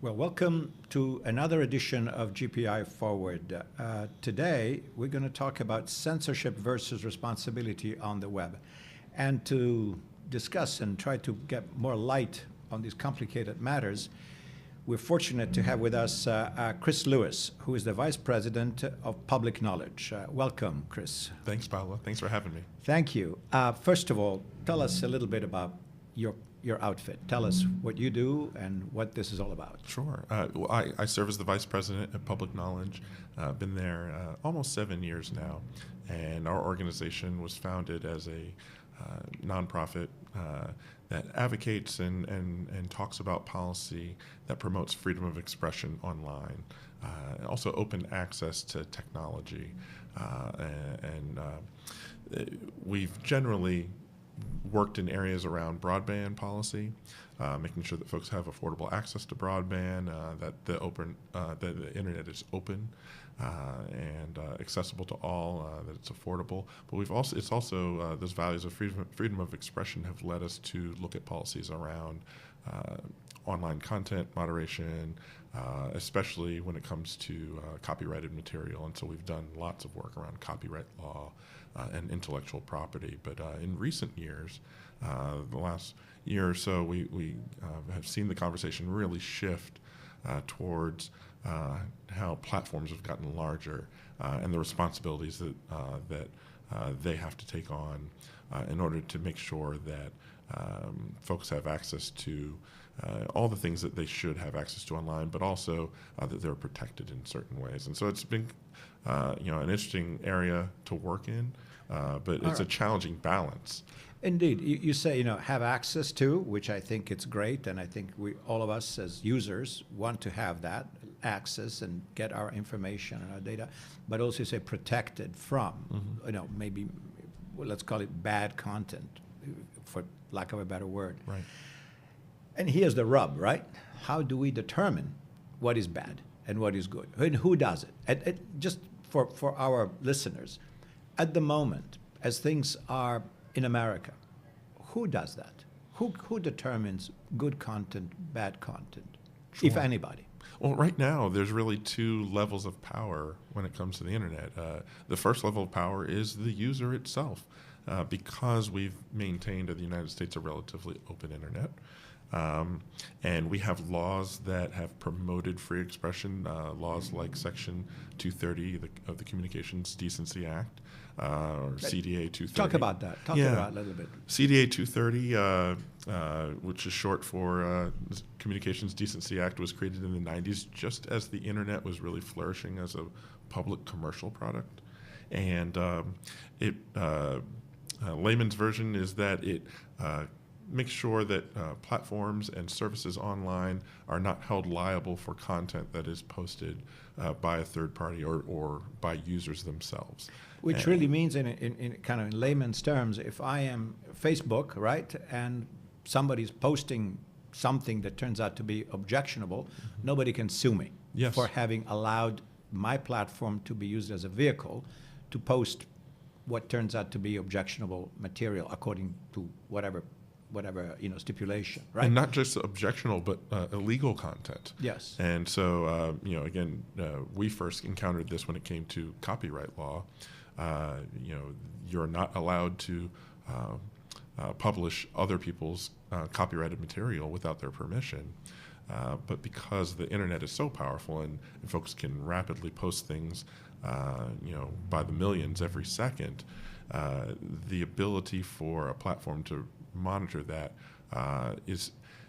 Well, welcome to another edition of GPI Forward. Today, we're going to talk about censorship versus responsibility on the web. And to discuss and try to get more light on these complicated matters, we're fortunate to have with us Chris Lewis, who is the Vice President of Public Knowledge. Welcome, Chris. Thanks, Paolo. Thanks for having me. Thank you. First of all, tell us a little bit about your outfit. Tell us what you do and what this is all about. Sure. Well, I serve as the Vice President of Public Knowledge. Been there almost 7 years now. And our organization was founded as a nonprofit that advocates and talks about policy that promotes freedom of expression online. Also open access to technology. We've generally worked in areas around broadband policy, making sure that folks have affordable access to broadband, that the internet is open and accessible to all, that it's affordable. But it's also those values of freedom of expression have led us to look at policies around online content moderation, especially when it comes to copyrighted material. And so we've done lots of work around copyright law and intellectual property. But in recent years, the last year or so, we have seen the conversation really shift towards how platforms have gotten larger and the responsibilities that they have to take on in order to make sure that folks have access to all the things that they should have access to online, but also that they're protected in certain ways. And so it's been an interesting area to work in, but it's a challenging balance. Indeed. You say, have access to, which I think it's great, and I think all of us as users want to have that access and get our information and our data, but also you say protected from, maybe, let's call it bad content, for lack of a better word. Right. And here's the rub, right? How do we determine what is bad and what is good? And who does it? Just for our listeners, at the moment, as things are in America, who does that? Who determines good content, bad content, Sure. if anybody? Well, right now, there's really two levels of power when it comes to the internet. The first level of power is the user itself, because we've maintained in the United States a relatively open internet. And we have laws that have promoted free expression, laws like Section 230 of the Communications Decency Act, or CDA 230. Talk about that. Talk about it a little bit. CDA 230, which is short for Communications Decency Act, was created in the 90s just as the internet was really flourishing as a public commercial product. And layman's version is that it make sure that platforms and services online are not held liable for content that is posted by a third party or by users themselves. Which really means, in kind of in layman's terms, if I am Facebook, right, and somebody's posting something that turns out to be objectionable, nobody can sue me for having allowed my platform to be used as a vehicle to post what turns out to be objectionable material according to whatever stipulation, right? And not just objectionable, but illegal content. Yes. And so, again, we first encountered this when it came to copyright law. You're not allowed to publish other people's copyrighted material without their permission. But because the internet is so powerful and folks can rapidly post things, by the millions every second, the ability for a platform to monitor that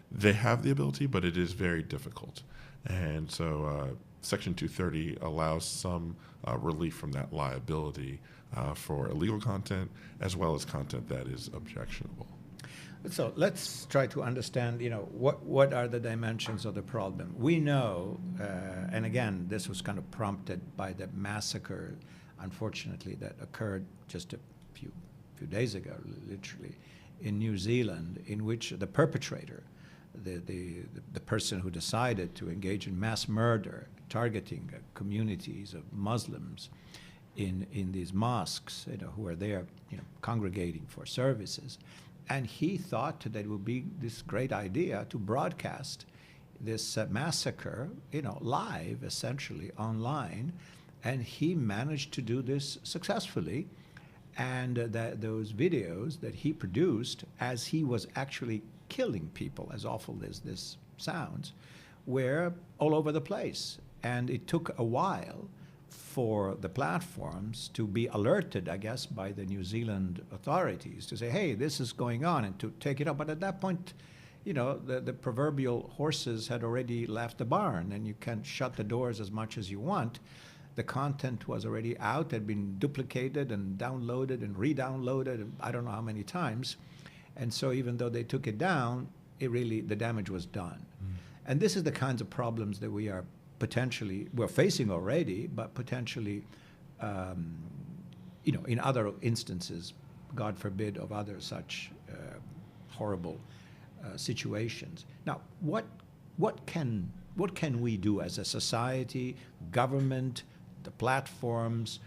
they have the ability, but it is very difficult. And so Section 230 allows some relief from that liability for illegal content as well as content that is objectionable. So let's try to understand, what are the dimensions of the problem. We know, and again, this was kind of prompted by the massacre, unfortunately, that occurred just a few days ago, literally, in New Zealand, in which the perpetrator, the person who decided to engage in mass murder, targeting communities of Muslims in these mosques, who are there, congregating for services. And he thought that it would be this great idea to broadcast this massacre, live, essentially, online. And he managed to do this successfully. And those videos that he produced as he was actually killing people, as awful as this sounds, were all over the place. And it took a while for the platforms to be alerted, I guess, by the New Zealand authorities to say, hey, this is going on, and to take it up. But at that point, the proverbial horses had already left the barn, and you can shut the doors as much as you want. The content was already out, had been duplicated and downloaded and re-downloaded, I don't know how many times. And so even though they took it down, the damage was done. And this is the kinds of problems that we're facing already, but potentially, in other instances, God forbid, of other such horrible situations. Now, what can we do as a society, government, the platforms,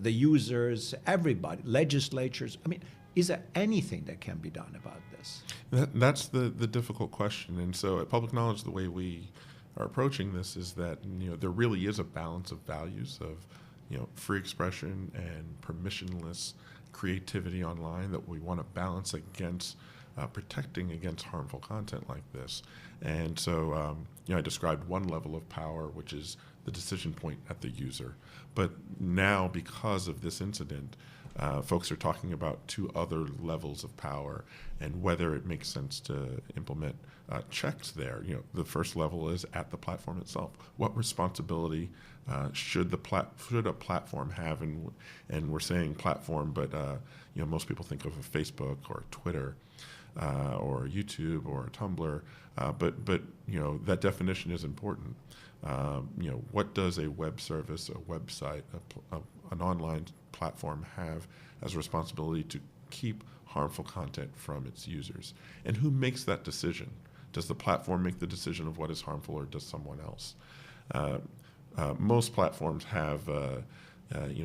the users, everybody, legislatures? I mean, is there anything that can be done about this? That's the difficult question. And so at Public Knowledge, the way we are approaching this is that there really is a balance of values of free expression and permissionless creativity online that we want to balance against protecting against harmful content like this. And so I described one level of power, which is the decision point at the user. But now, because of this incident, folks are talking about two other levels of power and whether it makes sense to implement checks there. The first level is at the platform itself. What responsibility should a platform have? And we're saying platform, but most people think of a Facebook or Twitter or YouTube or a Tumblr, but that definition is important. What does a web service, a website, an online platform have as a responsibility to keep harmful content from its users? And who makes that decision? Does the platform make the decision of what is harmful, or does someone else? Most platforms have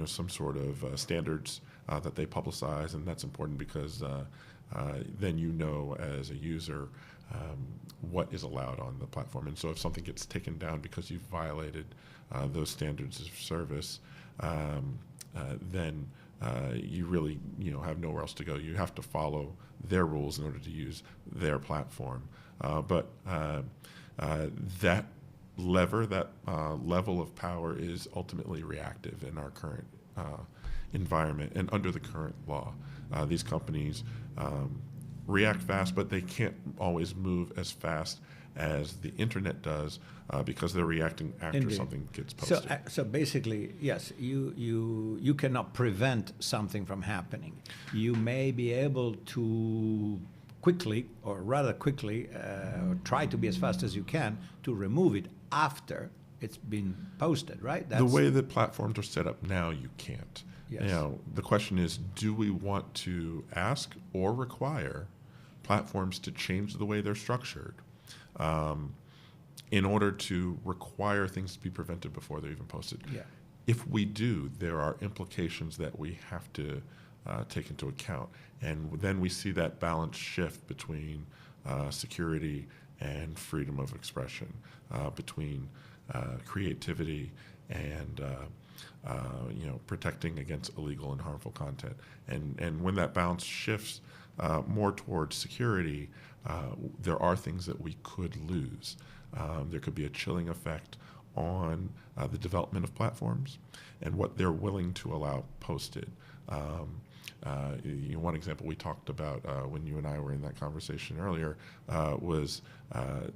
some sort of standards that they publicize, and that's important because then as a user what is allowed on the platform. And so if something gets taken down because you've violated those standards of service, then you really have nowhere else to go. You have to follow their rules in order to use their platform. But that level of power is ultimately reactive in our current environment and under the current law. These companies react fast, but they can't always move as fast as the internet does because they're reacting after Indeed. Something gets posted. So basically, yes, you cannot prevent something from happening. You may be able to quickly, or rather quickly, try to be as fast as you can to remove it after it's been posted, right? The way that platforms are set up now, you can't. Yes. The question is, do we want to ask or require platforms to change the way they're structured in order to require things to be prevented before they're even posted? Yeah. If we do, there are implications that we have to take into account. And then we see that balance shift between security and freedom of expression, between creativity and protecting against illegal and harmful content. And when that balance shifts more towards security, there are things that we could lose. There could be a chilling effect on the development of platforms and what they're willing to allow posted. One example we talked about when you and I were in that conversation earlier was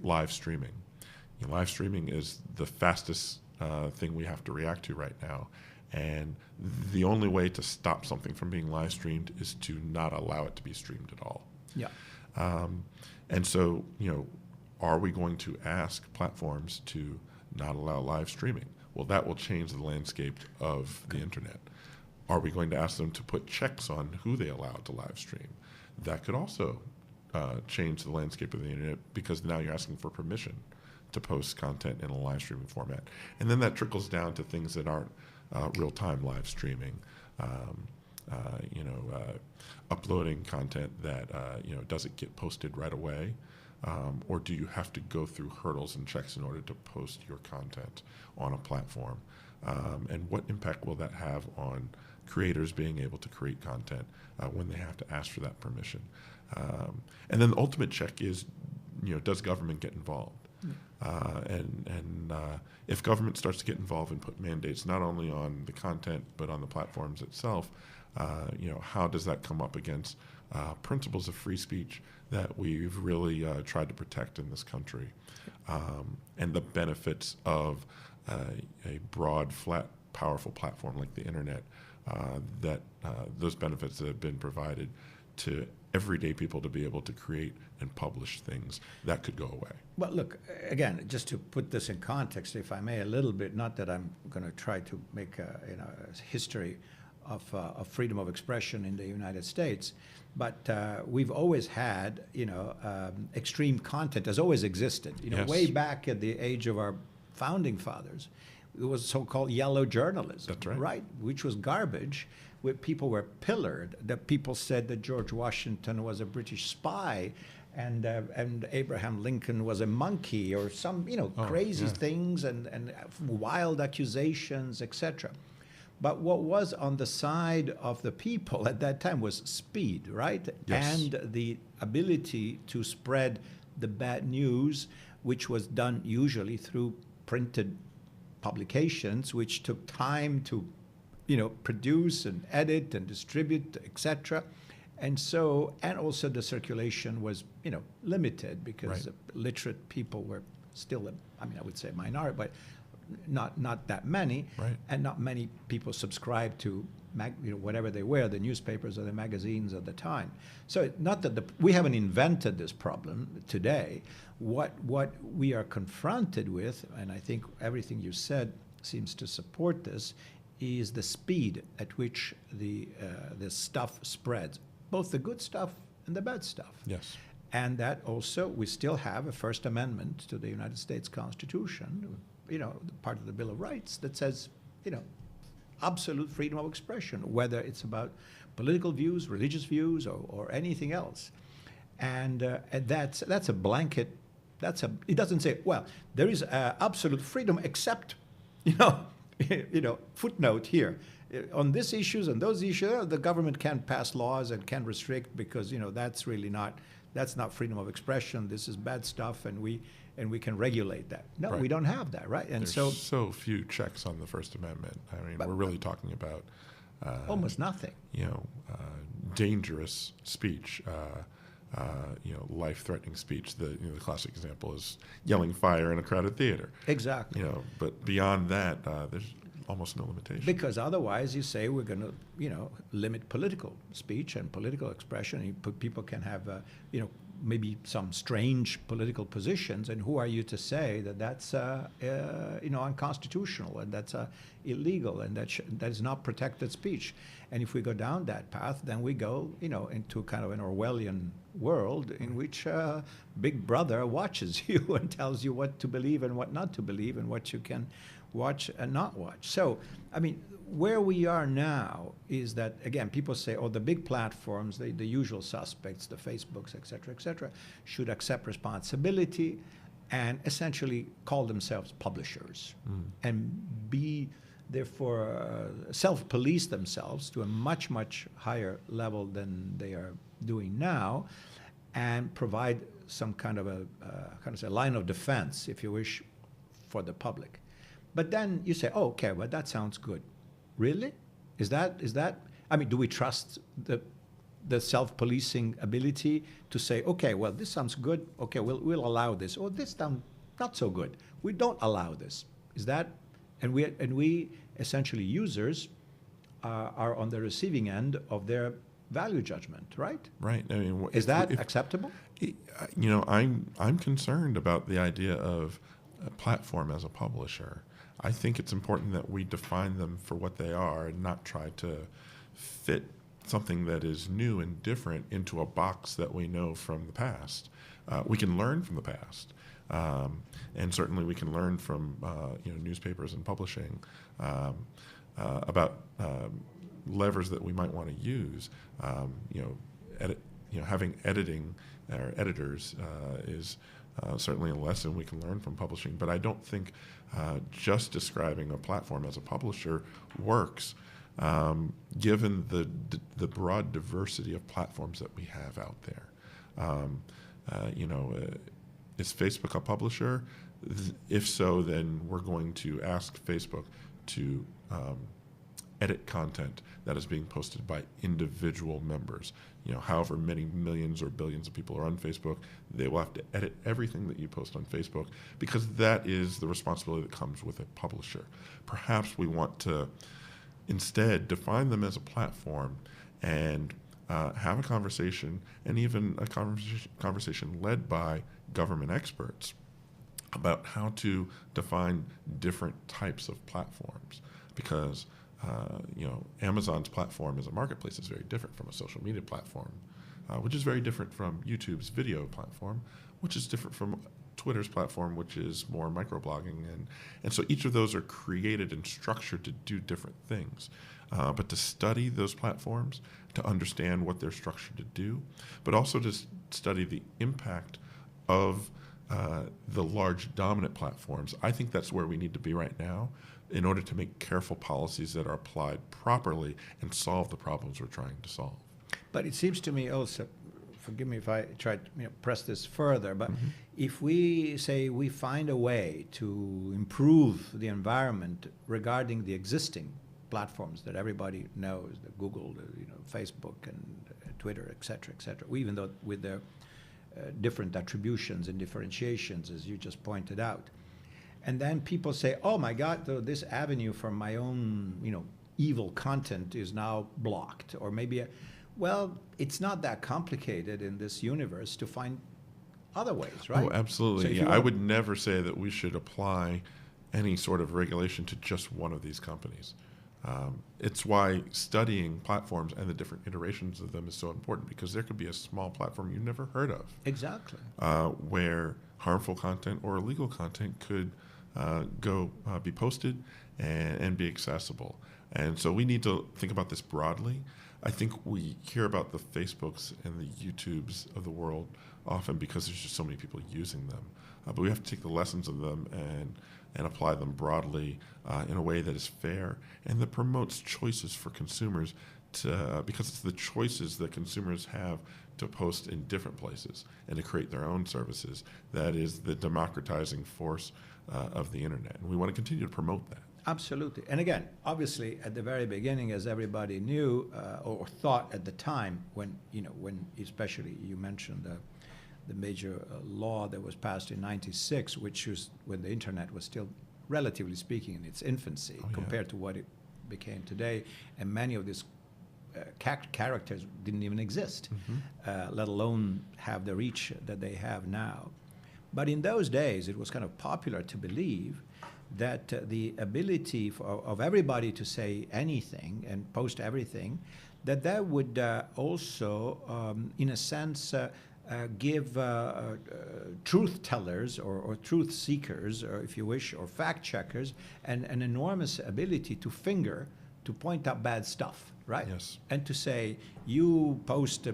live streaming. Live streaming is the fastest thing we have to react to right now. And the only way to stop something from being live streamed is to not allow it to be streamed at all. Yeah. And so, are we going to ask platforms to not allow live streaming? Well, that will change the landscape of the internet. Are we going to ask them to put checks on who they allow to live stream? That could also change the landscape of the internet, because now you're asking for permission to post content in a live streaming format. And then that trickles down to things that aren't real-time live streaming, uploading content that doesn't get posted right away, or do you have to go through hurdles and checks in order to post your content on a platform? And what impact will that have on creators being able to create content when they have to ask for that permission? And then the ultimate check is, does government get involved? If government starts to get involved and put mandates not only on the content but on the platforms itself, how does that come up against principles of free speech that we've really tried to protect in this country, and the benefits of a broad, flat, powerful platform like the internet, those benefits that have been provided to everyday people to be able to create and publish things that could go away. Well, look, again, just to put this in context, if I may, a little bit, not that I'm going to try to make a history of freedom of expression in the United States, but we've always had, extreme content has always existed. Yes. Way back at the age of our founding fathers, it was so-called yellow journalism, That's right. which was garbage, where people were pillared, that people said that George Washington was a British spy, and Abraham Lincoln was a monkey, or some crazy things and wild accusations, etc. But what was on the side of the people at that time was speed, right? Yes. And the ability to spread the bad news, which was done usually through printed publications, which took time to produce and edit and distribute, etc. And also the circulation was, limited, because literate people were still, I would say minority, but not that many. Right. And not many people subscribed to whatever they were, the newspapers or the magazines at the time. So not that we haven't invented this problem today. What we are confronted with, and I think everything you said seems to support this, is the speed at which the stuff spreads, both the good stuff and the bad stuff. Yes. And that also, we still have a First Amendment to the United States Constitution, part of the Bill of Rights, that says, absolute freedom of expression, whether it's about political views, religious views, or anything else. And that's a blanket. It doesn't say, well, there is absolute freedom except, footnote here. On these issues and those issues, the government can pass laws and can restrict, because that's really that's not freedom of expression. This is bad stuff, and we can regulate that. No, Right. We don't have that, right? And There's so few checks on the First Amendment. We're really talking about almost nothing. Dangerous speech. Life-threatening speech. The classic example is yelling fire in a crowded theater. Exactly. But beyond that, there's almost no limitation. Because otherwise, you say we're going to, limit political speech and political expression. People can have, maybe some strange political positions, and who are you to say that that's, unconstitutional, and that's illegal, and that is not protected speech? And if we go down that path, then we go, into kind of an Orwellian world in which Big Brother watches you and tells you what to believe and what not to believe, and what you can watch and not watch. So, where we are now is that, again, people say, the big platforms, the usual suspects, the Facebooks, et cetera, should accept responsibility and essentially call themselves publishers and be, therefore, self-police themselves to a much, much higher level than they are doing now, and provide some kind of a line of defense, if you wish, for the public. But then you say, okay, well, that sounds good. Really? Is that? Do we trust the self-policing ability to say, okay, well, this sounds good. Okay, we'll allow this. Or this sounds not so good. We don't allow this. Is that? And we essentially, users are on the receiving end of their value judgment, right? Right. Is that acceptable? I'm concerned about the idea of a platform as a publisher. I think it's important that we define them for what they are and not try to fit something that is new and different into a box that we know from the past. We can learn from the past, and certainly we can learn from newspapers and publishing about levers that we might want to use. having editing or editors is certainly a lesson we can learn from publishing. But I don't think just describing a platform as a publisher works, given the broad diversity of platforms that we have out there. Is Facebook a publisher? If so, then we're going to ask Facebook to edit content that is being posted by individual members. However many millions or billions of people are on Facebook, they will have to edit everything that you post on Facebook, because that is the responsibility that comes with a publisher. Perhaps we want to instead define them as a platform and have a conversation, and even a conversation led by government experts about how to define different types of platforms, because Amazon's platform as a marketplace is very different from a social media platform, which is very different from YouTube's video platform, which is different from Twitter's platform, which is more microblogging, and so each of those are created and structured to do different things. But to study those platforms, to understand what they're structured to do, but also to study the impact of the large dominant platforms, I think that's where we need to be right now in order to make careful policies that are applied properly and solve the problems we're trying to solve. But it seems to me also, forgive me if I try to press this further, but if we say we find a way to improve the environment regarding the existing platforms that everybody knows, the Google, Facebook, and Twitter, et cetera, even though with their different attributions and differentiations, as you just pointed out. And then people say, oh my God, this avenue for my own, evil content is now blocked. Or maybe, well, it's not that complicated in this universe to find other ways, right? Oh, absolutely. So I would never say that we should apply any sort of regulation to just one of these companies. It's why studying platforms and the different iterations of them is so important, because there could be a small platform you've never heard of. Exactly. Where harmful content or illegal content could be posted and be accessible. And so we need to think about this broadly. I think we hear about the Facebooks and the YouTubes of the world often because there's just so many people using them. But we have to take the lessons of them and apply them broadly in a way that is fair and that promotes choices for consumers, because it's the choices that consumers have to post in different places and to create their own services that is the democratizing force of the internet. And we want to continue to promote that. Absolutely. And again, obviously, at the very beginning, as everybody knew or thought at the time, when especially you mentioned the major law that was passed in '96, which was when the internet was still, relatively speaking, in its infancy compared to what it became today, and many of these characters didn't even exist, let alone have the reach that they have now. But in those days, it was kind of popular to believe that the ability of everybody to say anything and post everything, that would also, in a sense, give truth tellers or truth seekers, or if you wish, or fact checkers, an enormous ability to point out bad stuff, right? Yes. And to say, you post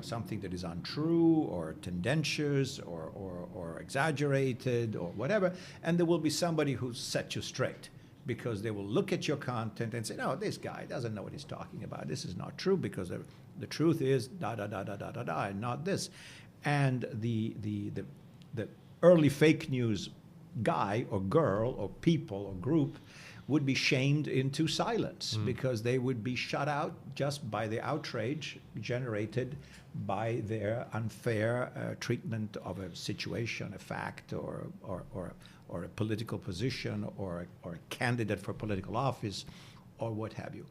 something that is untrue or tendentious or exaggerated or whatever, and there will be somebody who set you straight, because they will look at your content and say, no, this guy doesn't know what he's talking about. This is not true, because the truth is da da da da da da da, and not this. And the early fake news guy or girl or people or group would be shamed into silence, because they would be shut out just by the outrage generated by their unfair treatment of a situation, a fact, or a political position, or a candidate for political office, or what have you.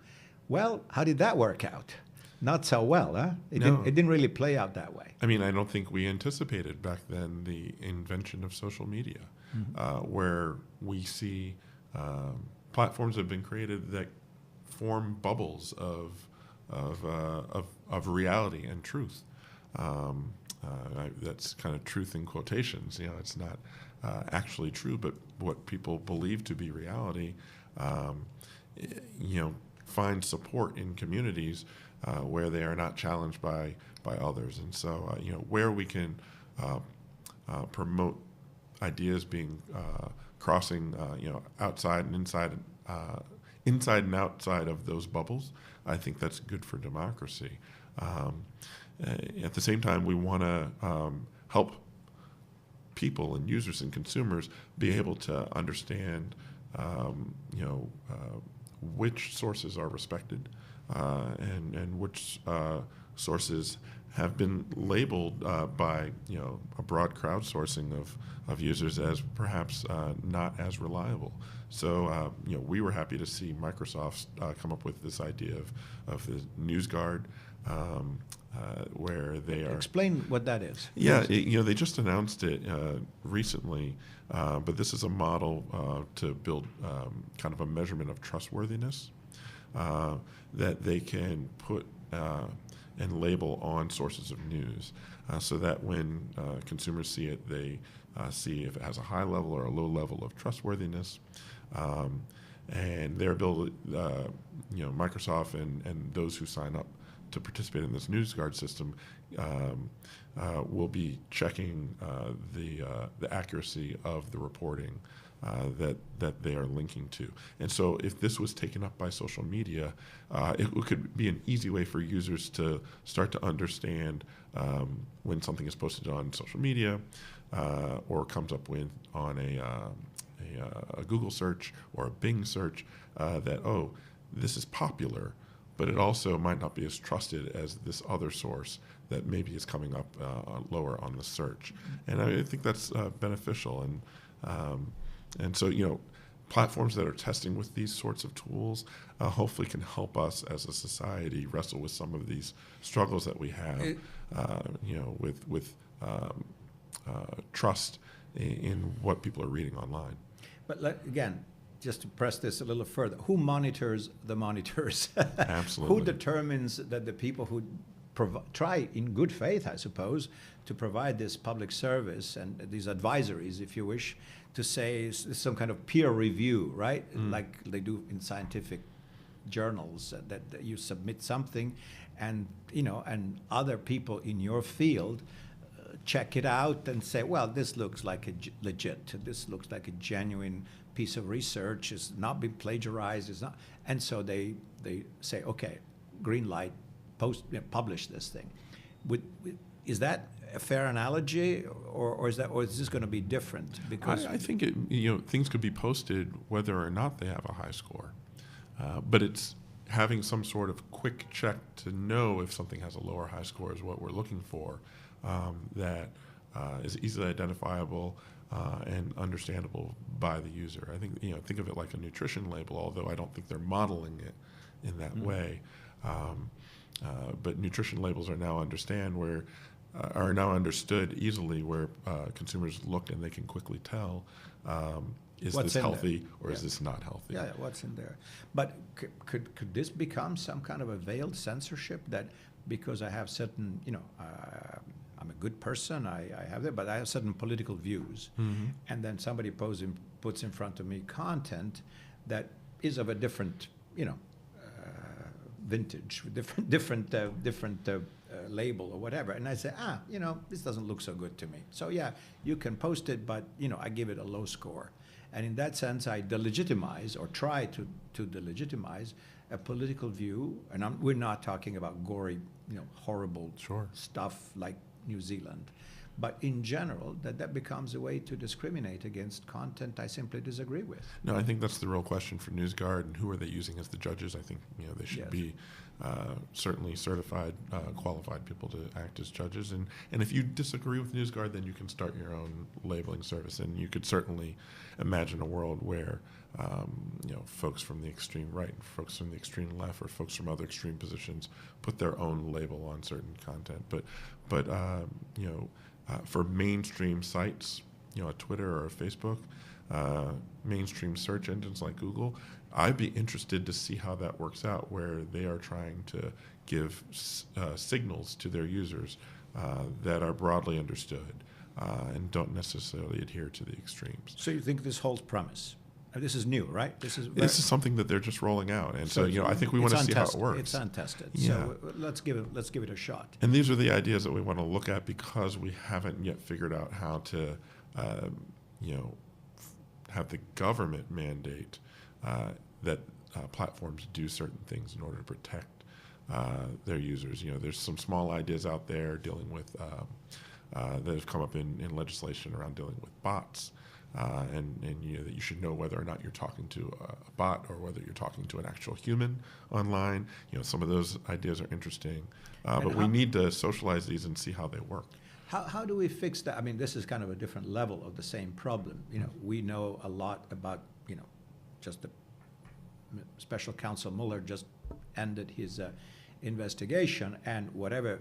Well, how did that work out? Not so well, huh? It didn't really play out that way. I mean, I don't think we anticipated back then the invention of social media, where we see platforms have been created that form bubbles of reality and truth. That's kind of truth in quotations. It's not actually true, but what people believe to be reality. find support in communities where they are not challenged by others. And so, where we can promote ideas being crossing, outside and inside and outside of those bubbles, I think that's good for democracy. At the same time, we want to help people and users and consumers be able to understand, which sources are respected and which sources have been labeled by a broad crowdsourcing of users as perhaps not as reliable. So we were happy to see Microsoft come up with this idea of the NewsGuard, where they are. Explain what that is. Yeah, they just announced it recently, but this is a model to build kind of a measurement of trustworthiness that they can put and label on sources of news, so that when consumers see it, they see if it has a high level or a low level of trustworthiness. And their ability, Microsoft and those who sign up to participate in this NewsGuard system will be checking the accuracy of the reporting that they are linking to. And so if this was taken up by social media, it could be an easy way for users to start to understand when something is posted on social media or comes up with on a Google search or a Bing search, that, oh, this is popular, but it also might not be as trusted as this other source that maybe is coming up lower on the search. And I think that's beneficial. And so, platforms that are testing with these sorts of tools hopefully can help us as a society wrestle with some of these struggles that we have, with trust in what people are reading online. But again, just to press this a little further, who monitors the monitors? Absolutely. Who determines that the people who try in good faith, I suppose, to provide this public service and these advisories, if you wish, to say some kind of peer review, right? Like they do in scientific journals, that you submit something and other people in your field check it out and say, well, this looks like legit. This looks like a genuine piece of research. It's not been plagiarized. It's not, and so they say, okay, green light, publish this thing. Is that a fair analogy, or is this going to be different? Because I think things could be posted whether or not they have a high score, but it's having some sort of quick check to know if something has a low or high score is what we're looking for. That is easily identifiable and understandable by the user. I think think of it like a nutrition label, although I don't think they're modeling it in that way. But nutrition labels are now understood easily, where consumers look and they can quickly tell is what's this healthy or is this not healthy. Yeah, what's in there? But could this become some kind of a veiled censorship, that because I have certain I'm a good person, I have that, but I have certain political views, and then somebody puts in front of me content that is of a different vintage, different label or whatever, and I say, this doesn't look so good to me. So yeah, you can post it, but I give it a low score, and in that sense, I delegitimize or try to delegitimize a political view. And we're not talking about gory, horrible stuff like New Zealand, but in general, that becomes a way to discriminate against content I simply disagree with. No, I think that's the real question for NewsGuard, and who are they using as the judges? I think they should be certainly certified, qualified people to act as judges. And if you disagree with NewsGuard, then you can start your own labeling service. And you could certainly imagine a world where folks from the extreme right, folks from the extreme left, or folks from other extreme positions put their own label on certain content. But for mainstream sites, a Twitter or a Facebook, mainstream search engines like Google, I'd be interested to see how that works out, where they are trying to give signals to their users that are broadly understood and don't necessarily adhere to the extremes. So you think this holds promise? This is new, right? This is something that they're just rolling out, and so I think we want to see how it works. It's untested, Yeah. so let's give it a shot. And these are the ideas that we want to look at because we haven't yet figured out how to, have the government mandate that platforms do certain things in order to protect their users. There's some small ideas out there dealing with that have come up in legislation around dealing with bots. And that you should know whether or not you're talking to a bot or whether you're talking to an actual human online. Some of those ideas are interesting, but we need to socialize these and see how they work. How do we fix that? I mean, this is kind of a different level of the same problem. We know a lot about, just the special counsel Mueller just ended his investigation, and whatever,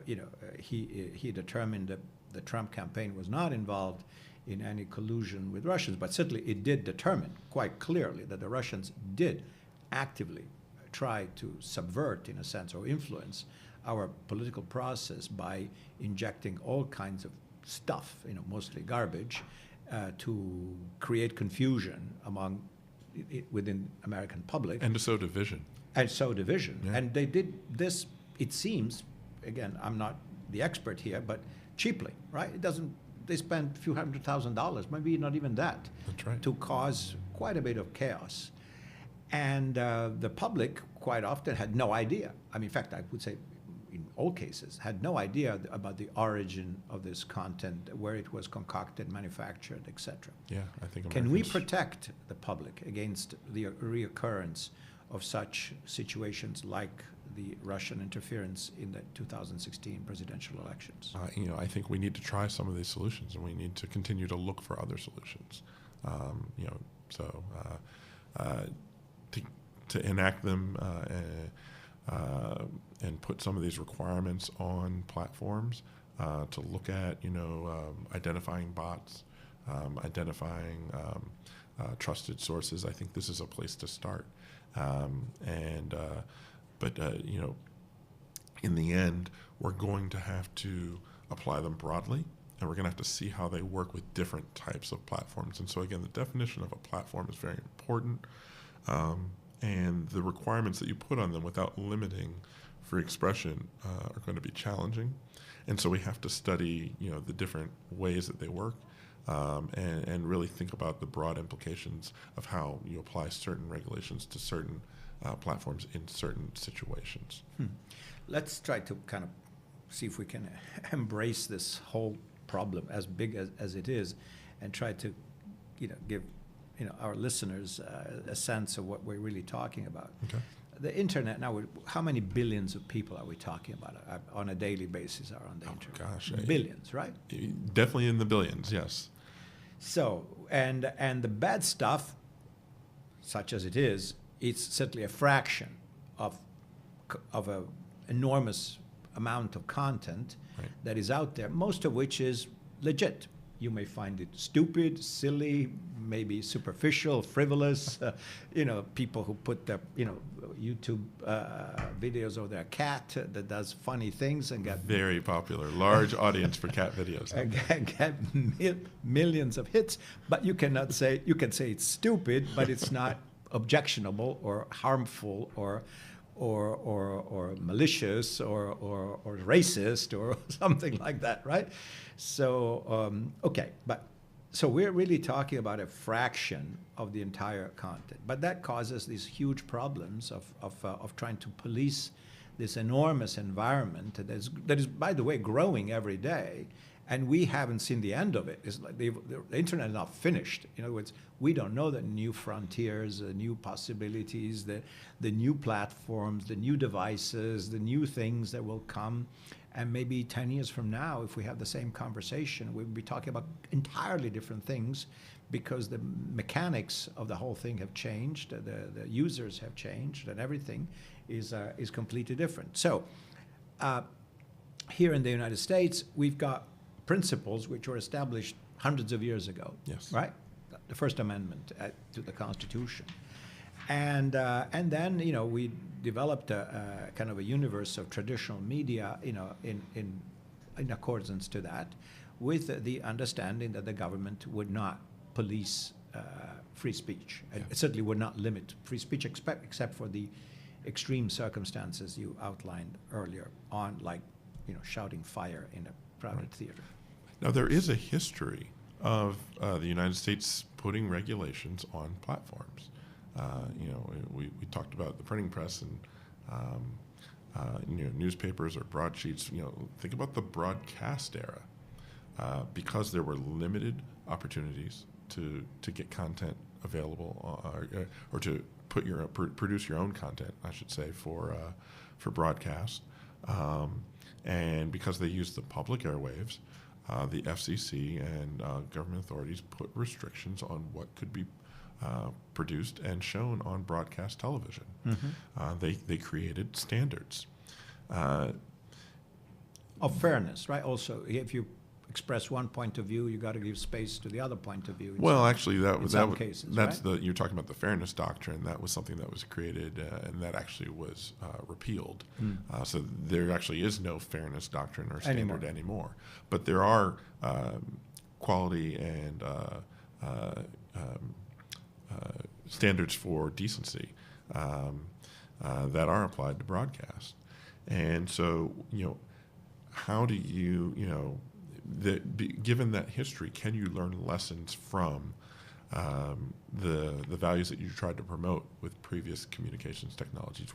he determined that the Trump campaign was not involved in any collusion with Russians, but certainly it did determine quite clearly that the Russians did actively try to subvert, in a sense, or influence our political process by injecting all kinds of stuff, mostly garbage, to create confusion within American public. And to sow division. Yeah. And they did this, it seems, again, I'm not the expert here, but cheaply, right? They spent a few $100,000, maybe not even that, That's right, to cause quite a bit of chaos. And the public quite often had no idea. I mean, in fact, I would say in all cases, had no idea about the origin of this content, where it was concocted, manufactured, etc. Yeah, I think Can we protect the public against the reoccurrence of such situations like the Russian interference in the 2016 presidential elections? I think we need to try some of these solutions, and we need to continue to look for other solutions. To enact them and put some of these requirements on platforms to look at, identifying bots, identifying trusted sources. I think this is a place to start. But in the end, we're going to have to apply them broadly, and we're going to have to see how they work with different types of platforms. And so, again, the definition of a platform is very important, and the requirements that you put on them without limiting free expression are going to be challenging. And so we have to study, the different ways that they work, and really think about the broad implications of how you apply certain regulations to certain platforms in certain situations. Let's try to kind of see if we can embrace this whole problem, as big as it is, and try to, give our listeners a sense of what we're really talking about. Okay. The internet now, how many billions of people are we talking about on a daily basis are on the internet? Gosh, billions, right? Definitely in the billions, yes. So, and the bad stuff, such as it is, it's certainly a fraction of an enormous amount of content Right. that is out there, most of which is legit. You may find it stupid, silly, maybe superficial, frivolous. People who put their, YouTube videos of their cat that does funny things and get Very popular, large audience for cat videos. and get millions of hits. But you can say it's stupid, but it's not objectionable or harmful or malicious or racist or something like that, right? So so we're really talking about a fraction of the entire content, but that causes these huge problems of trying to police this enormous environment that is, by the way, growing every day. And we haven't seen the end of it. It's like the internet is not finished. In other words, we don't know the new frontiers, the new possibilities, the new platforms, the new devices, the new things that will come. And maybe 10 years from now, if we have the same conversation, we'll be talking about entirely different things because the mechanics of the whole thing have changed, the users have changed, and everything is completely different. So here in the United States, we've got principles which were established hundreds of years ago, Yes. right? The First Amendment to the Constitution. And then, we developed a kind of a universe of traditional media, in accordance to that, with the understanding that the government would not police free speech. Yeah. It certainly would not limit free speech except for the extreme circumstances you outlined earlier on, like, shouting fire in a crowded theater. Now, there is a history of the United States putting regulations on platforms. We talked about the printing press and newspapers or broadsheets. Think about the broadcast era, because there were limited opportunities to get content available or to produce your own content, I should say, for broadcast, and because they used the public airwaves. The FCC and government authorities put restrictions on what could be produced and shown on broadcast television. Mm-hmm. They created standards of fairness, right? Also, if you express one point of view, you got to give space to the other point of view. Well, actually, cases, that's right? You're talking about the fairness doctrine. That was something that was created, and that actually was repealed. So there actually is no fairness doctrine or standard anymore. But there are quality and standards for decency that are applied to broadcast. And so, how do you, given that history, can you learn lessons from the values that you tried to promote with previous communications technologies?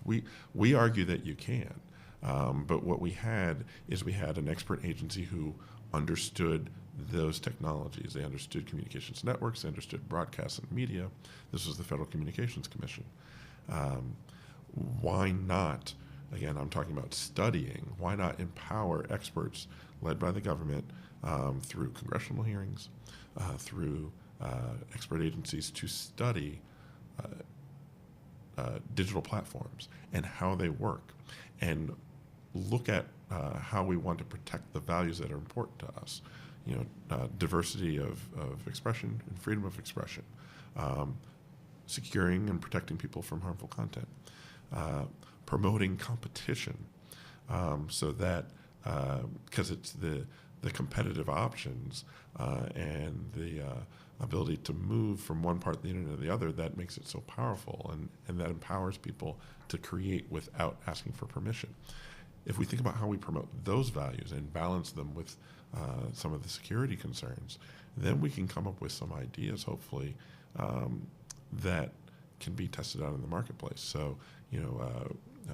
We argue that you can, but what we had an expert agency who understood those technologies. They understood communications networks, they understood broadcast and media. This was the Federal Communications Commission. Why not, again, I'm talking about studying, why not empower experts led by the government through congressional hearings, through expert agencies to study digital platforms and how they work, and look at how we want to protect the values that are important to us. Diversity of expression and freedom of expression, securing and protecting people from harmful content, promoting competition, so that because it's the competitive options and the ability to move from one part of the internet to the other that makes it so powerful, and that empowers people to create without asking for permission. If we think about how we promote those values and balance them with some of the security concerns, then we can come up with some ideas, hopefully, that can be tested out in the marketplace. So,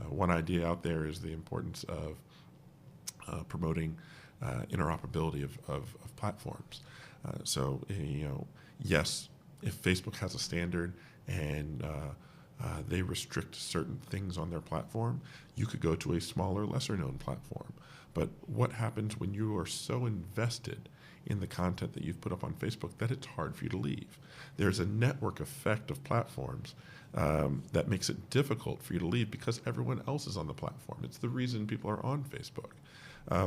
one idea out there is the importance of promoting interoperability of platforms. So, yes, if Facebook has a standard and they restrict certain things on their platform, you could go to a smaller, lesser-known platform. But what happens when you are so invested in the content that you've put up on Facebook that it's hard for you to leave? There's a network effect of platforms that makes it difficult for you to leave because everyone else is on the platform. It's the reason people are on Facebook,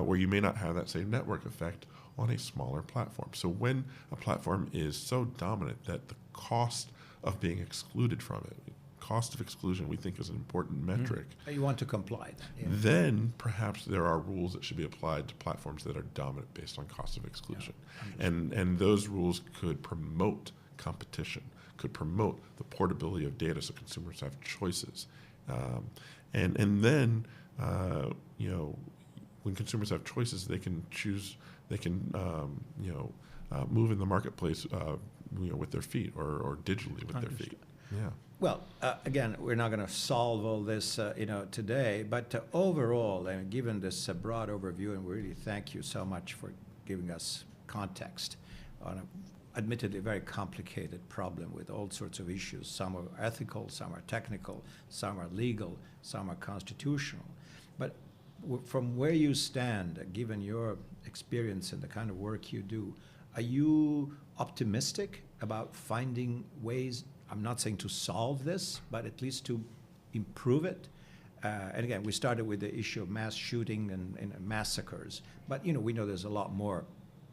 where you may not have that same network effect on a smaller platform. So when a platform is so dominant that the cost of being excluded from it, cost of exclusion, we think is an important metric. You want to comply then. Yeah. Then perhaps there are rules that should be applied to platforms that are dominant based on cost of exclusion. Yeah. And those rules could promote competition, could promote the portability of data so consumers have choices. And then, when consumers have choices, they can choose, they can, move in the marketplace, with their feet or digitally with their feet. Yeah. Well, again, we're not going to solve all this, today, but overall, and given this broad overview, and we really thank you so much for giving us context on an admittedly very complicated problem with all sorts of issues. Some are ethical, some are technical, some are legal, some are constitutional. But from where you stand, given your experience and the kind of work you do, are you optimistic about finding ways, I'm not saying to solve this, but at least to improve it? And again, we started with the issue of mass shooting and massacres, but we know there's a lot more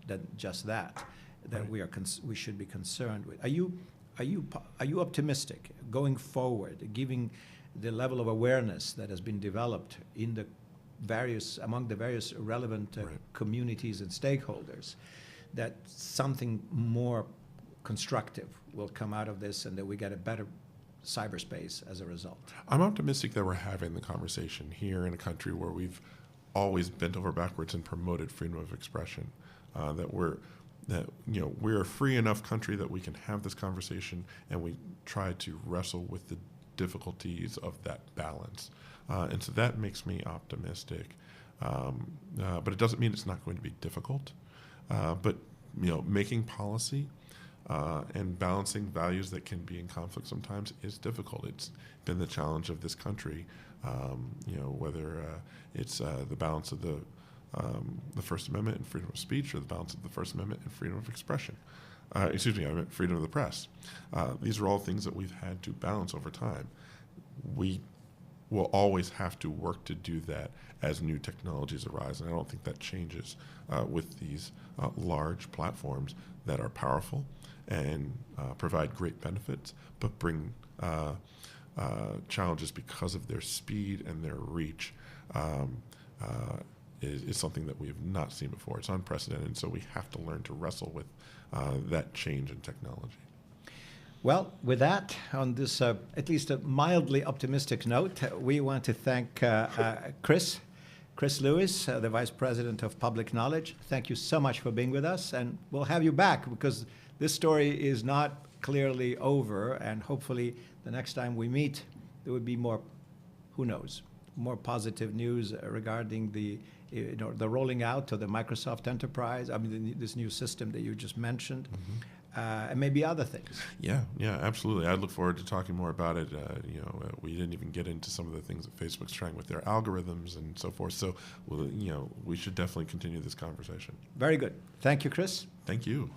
than just that right. we should be concerned with. Are you optimistic going forward, given the level of awareness that has been developed in among the various relevant right. communities and stakeholders, that something more constructive will come out of this and that we get a better cyberspace as a result? I'm optimistic that we're having the conversation here in a country where we've always bent over backwards and promoted freedom of expression. We're a free enough country that we can have this conversation, and we try to wrestle with the difficulties of that balance. And so that makes me optimistic. But it doesn't mean it's not going to be difficult. But making policy and balancing values that can be in conflict sometimes is difficult. It's been the challenge of this country. Whether it's the balance of the First Amendment and freedom of speech, or the balance of the First Amendment and freedom of expression. I meant freedom of the press. These are all things that we've had to balance over time. We will always have to work to do that as new technologies arise, and I don't think that changes with these large platforms that are powerful and provide great benefits, but bring challenges because of their speed and their reach. Is something that we have not seen before. It's unprecedented, and so we have to learn to wrestle with that change in technology. Well, with that, on this at least a mildly optimistic note, we want to thank Chris Lewis, the Vice President of Public Knowledge. Thank you so much for being with us, and we'll have you back because this story is not clearly over, and hopefully the next time we meet, there would be more, who knows, more positive news regarding the rolling out of the Microsoft Enterprise, this new system that you just mentioned, and maybe other things. Yeah, absolutely. I look forward to talking more about it. We didn't even get into some of the things that Facebook's trying with their algorithms and so forth. So, we should definitely continue this conversation. Very good. Thank you, Chris. Thank you.